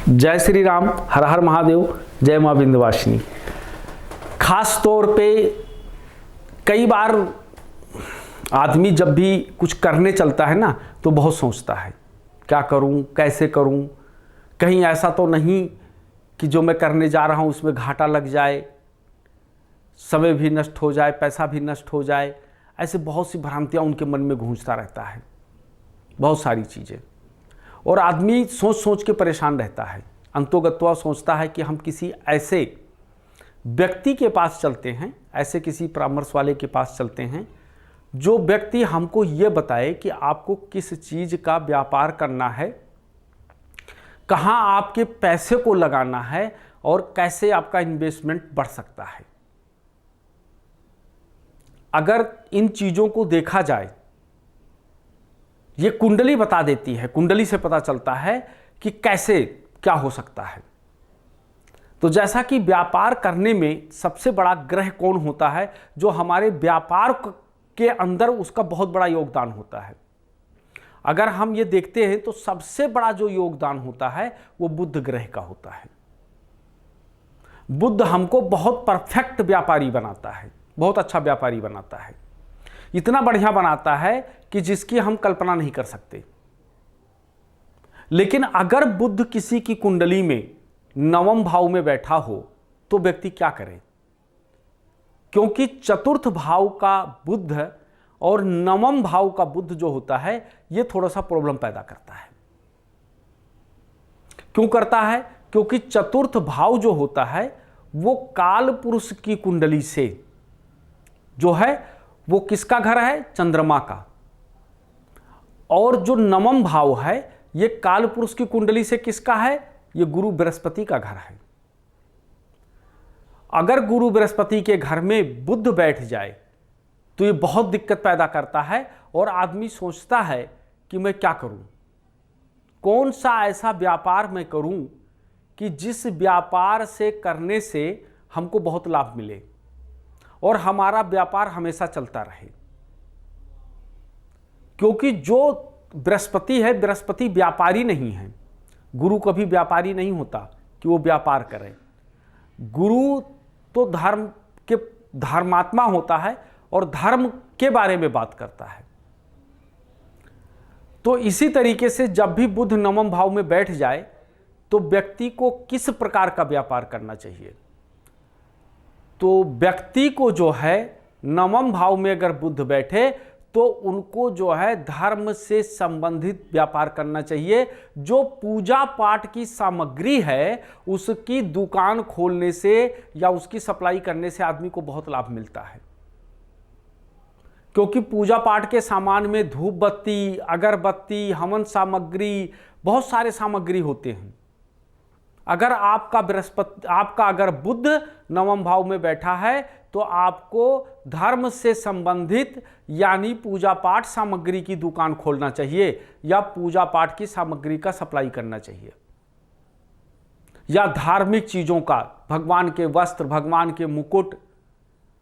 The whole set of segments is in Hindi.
जय श्री राम, हर हर महादेव, जय माँ विंध्यवासिनी। खास तौर पे कई बार आदमी जब भी कुछ करने चलता है ना तो बहुत सोचता है क्या करूं, कैसे करूं, कहीं ऐसा तो नहीं कि जो मैं करने जा रहा हूं उसमें घाटा लग जाए, समय भी नष्ट हो जाए, पैसा भी नष्ट हो जाए। ऐसे बहुत सी भ्रांतियां उनके मन में गूंजता रहता है, बहुत सारी चीज़ें। और आदमी सोच सोच के परेशान रहता है। अंतोगत्वा सोचता है कि हम किसी ऐसे व्यक्ति के पास चलते हैं, ऐसे किसी परामर्श वाले के पास चलते हैं जो व्यक्ति हमको ये बताए कि आपको किस चीज़ का व्यापार करना है, कहाँ आपके पैसे को लगाना है और कैसे आपका इन्वेस्टमेंट बढ़ सकता है। अगर इन चीज़ों को देखा जाए, ये कुंडली बता देती है, कुंडली से पता चलता है कि कैसे क्या हो सकता है। तो जैसा कि व्यापार करने में सबसे बड़ा ग्रह कौन होता है, जो हमारे व्यापार के अंदर उसका बहुत बड़ा योगदान होता है। अगर हम ये देखते हैं तो सबसे बड़ा जो योगदान होता है वो बुध ग्रह का होता है। बुध हमको बहुत परफेक्ट व्यापारी बनाता है, बहुत अच्छा व्यापारी बनाता है, इतना बढ़िया बनाता है कि जिसकी हम कल्पना नहीं कर सकते। लेकिन अगर बुध किसी की कुंडली में नवम भाव में बैठा हो तो व्यक्ति क्या करे, क्योंकि चतुर्थ भाव का बुध और नवम भाव का बुध जो होता है यह थोड़ा सा प्रॉब्लम पैदा करता है। क्यों करता है? क्योंकि चतुर्थ भाव जो होता है वो काल पुरुष की कुंडली से जो है वो किसका घर है? चंद्रमा का। और जो नवम भाव है ये काल पुरुष की कुंडली से किसका है? ये गुरु बृहस्पति का घर है। अगर गुरु बृहस्पति के घर में बुध बैठ जाए तो ये बहुत दिक्कत पैदा करता है और आदमी सोचता है कि मैं क्या करूं, कौन सा ऐसा व्यापार मैं करूं कि जिस व्यापार से करने से हमको बहुत लाभ मिले और हमारा व्यापार हमेशा चलता रहे। क्योंकि जो बृहस्पति है, बृहस्पति व्यापारी नहीं है। गुरु कभी व्यापारी नहीं होता कि वो व्यापार करे। गुरु तो धर्म के धर्मात्मा होता है और धर्म के बारे में बात करता है। तो इसी तरीके से जब भी बुध नवम भाव में बैठ जाए तो व्यक्ति को किस प्रकार का व्यापार करना चाहिए? तो व्यक्ति को जो है नवम भाव में अगर बुध बैठे तो उनको जो है धर्म से संबंधित व्यापार करना चाहिए। जो पूजा पाठ की सामग्री है उसकी दुकान खोलने से या उसकी सप्लाई करने से आदमी को बहुत लाभ मिलता है। क्योंकि पूजा पाठ के सामान में धूप बत्ती, अगरबत्ती, हवन सामग्री, बहुत सारे सामग्री होते हैं। अगर आपका अगर बुध नवम भाव में बैठा है तो आपको धर्म से संबंधित यानी पूजा पाठ सामग्री की दुकान खोलना चाहिए या पूजा पाठ की सामग्री का सप्लाई करना चाहिए, या धार्मिक चीजों का, भगवान के वस्त्र, भगवान के मुकुट,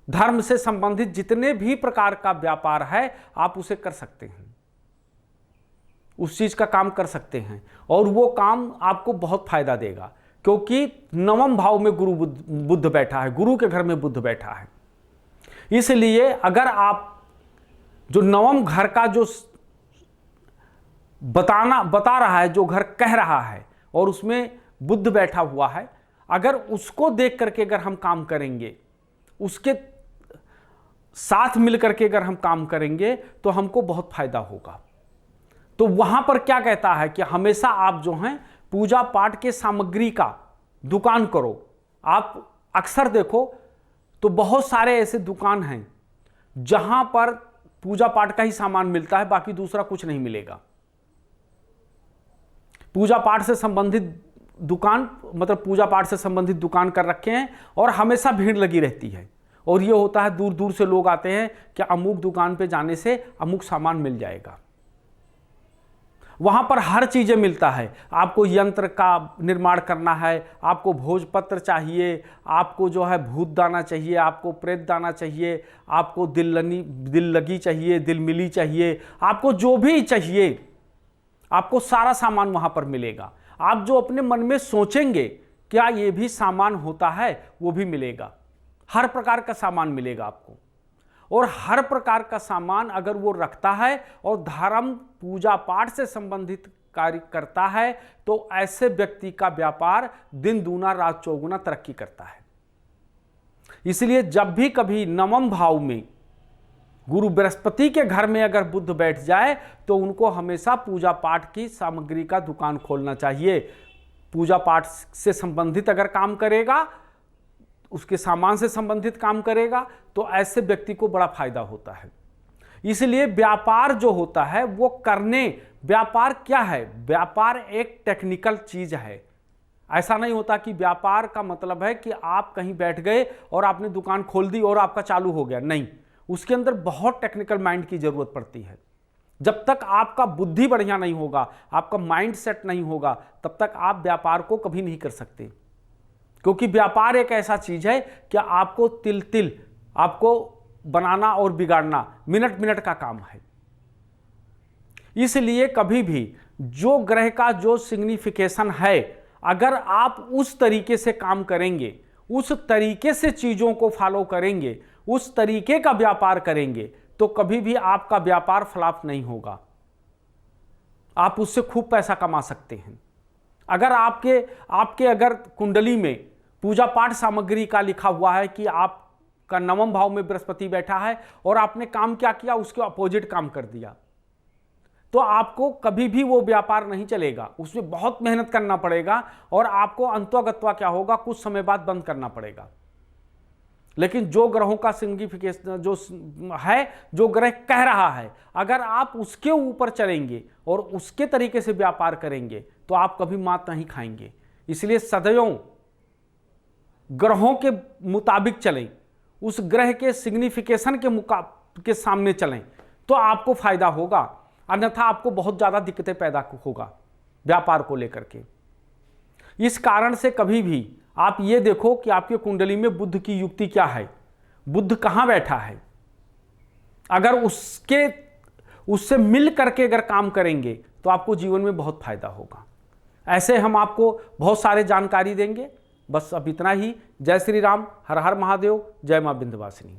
धर्म से संबंधित जितने भी प्रकार का व्यापार है आप उसे कर सकते हैं, उस चीज का काम कर सकते हैं और वो काम आपको बहुत फायदा देगा। क्योंकि नवम भाव में गुरु बुध बैठा है, गुरु के घर में बुध बैठा है। इसलिए अगर आप जो नवम घर का जो बता रहा है, जो घर कह रहा है और उसमें बुध बैठा हुआ है, अगर उसको देख करके अगर हम काम करेंगे, उसके साथ मिलकर के अगर हम काम करेंगे तो हमको बहुत फायदा होगा। तो वहां पर क्या कहता है कि हमेशा आप जो हैं पूजा पाठ के सामग्री का दुकान करो। आप अक्सर देखो तो बहुत सारे ऐसे दुकान हैं जहां पर पूजा पाठ का ही सामान मिलता है, बाकी दूसरा कुछ नहीं मिलेगा। पूजा पाठ से संबंधित दुकान, मतलब पूजा पाठ से संबंधित दुकान कर रखे हैं और हमेशा भीड़ लगी रहती है। और ये होता है दूर दूर से लोग आते हैं कि अमुक दुकान पे जाने से अमुक सामान मिल जाएगा। वहां पर हर चीजें मिलता है। आपको यंत्र का निर्माण करना है, आपको भोजपत्र चाहिए, आपको जो है भूत दाना चाहिए, आपको प्रेत दाना चाहिए, आपको दिल लगी चाहिए, दिल मिली चाहिए, आपको जो भी चाहिए आपको सारा सामान वहां पर मिलेगा। आप जो अपने मन में सोचेंगे क्या ये भी सामान होता है, वो भी मिलेगा। हर प्रकार का सामान मिलेगा आपको, और हर प्रकार का सामान अगर वो रखता है और धर्म पूजा पाठ से संबंधित कार्य करता है तो ऐसे व्यक्ति का व्यापार दिन दूना रात चौगुना तरक्की करता है। इसलिए जब भी कभी नवम भाव में गुरु बृहस्पति के घर में अगर बुध बैठ जाए तो उनको हमेशा पूजा पाठ की सामग्री का दुकान खोलना चाहिए। पूजा पाठ से संबंधित अगर काम करेगा, उसके सामान से संबंधित काम करेगा तो ऐसे व्यक्ति को बड़ा फायदा होता है। इसलिए व्यापार जो होता है वो करने, व्यापार क्या है? व्यापार एक टेक्निकल चीज है। ऐसा नहीं होता कि व्यापार का मतलब है कि आप कहीं बैठ गए और आपने दुकान खोल दी और आपका चालू हो गया, नहीं। उसके अंदर बहुत टेक्निकल माइंड की जरूरत पड़ती है। जब तक आपका बुद्धि बढ़िया नहीं होगा, आपका माइंड सेट नहीं होगा, तब तक आप व्यापार को कभी नहीं कर सकते। क्योंकि व्यापार एक ऐसा चीज है कि आपको तिल तिल आपको बनाना और बिगाड़ना मिनट मिनट का काम है। इसलिए कभी भी जो ग्रह का जो सिग्निफिकेशन है, अगर आप उस तरीके से काम करेंगे, उस तरीके से चीजों को फॉलो करेंगे, उस तरीके का व्यापार करेंगे तो कभी भी आपका व्यापार फ्लॉप नहीं होगा। आप उससे खूब पैसा कमा सकते हैं। अगर आपके अगर कुंडली में पूजा पाठ सामग्री का लिखा हुआ है कि आपका नवम भाव में बृहस्पति बैठा है और आपने काम क्या किया, उसके अपोजिट काम कर दिया, तो आपको कभी भी वो व्यापार नहीं चलेगा। उसमें बहुत मेहनत करना पड़ेगा और आपको अंतोगत्वा क्या होगा, कुछ समय बाद बंद करना पड़ेगा। लेकिन जो ग्रहों का सिग्निफिकेशन जो है, जो ग्रह कह रहा है, अगर आप उसके ऊपर चलेंगे और उसके तरीके से व्यापार करेंगे तो आप कभी मात नहीं खाएंगे। इसलिए सदैव ग्रहों के मुताबिक चलें, उस ग्रह के सिग्निफिकेशन के सामने चलें तो आपको फायदा होगा, अन्यथा आपको बहुत ज्यादा दिक्कतें पैदा होगा व्यापार को लेकर के। इस कारण से कभी भी आप ये देखो कि आपके कुंडली में बुध की युक्ति क्या है, बुध कहां बैठा है। अगर उससे मिल करके अगर काम करेंगे तो आपको जीवन में बहुत फायदा होगा। ऐसे हम आपको बहुत सारे जानकारी देंगे। बस अब इतना ही। जय श्री राम, हर हर महादेव, जय मां विंध्यवासिनी।